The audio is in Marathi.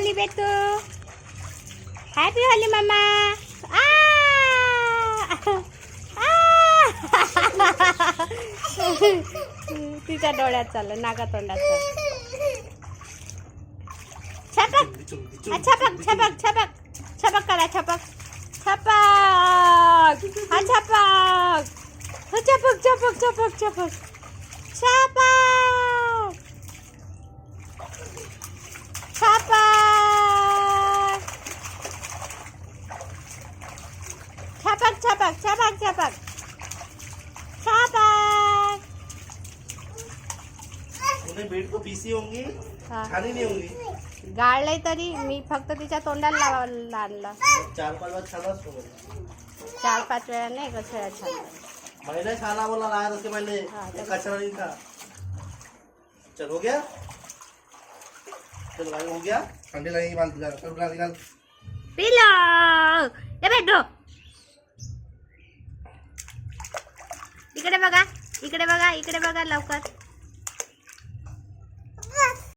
होली बेटू, हॅपी होली मम्मा. तिच्या डोळ्यात चाललं, नाका तोंडात छपक छपक छपक छपक छपक करा, छपक छपक, हा छपक, छपक छपक छपक छपक छपक छपक छपक छपक छपक छपक छपक. उन्हें बेट को पीसी होंगी, खानी नहीं होंगी. गाळलंय तरी मी फक्त तिच्या तोंडाला आणलं. 4-5 बार छाना सो 4-5 वेळा नाही कचरा छान. मैंने छाना बोला लाया था मैंने, कचरा नहीं था. चल हो गया, चल भाई हो गया. ठंडी लगेगी बाल निकाल. पिलो ये बेटो, इकडे बघा, इकडे बघा, इकडे बघा लवकर.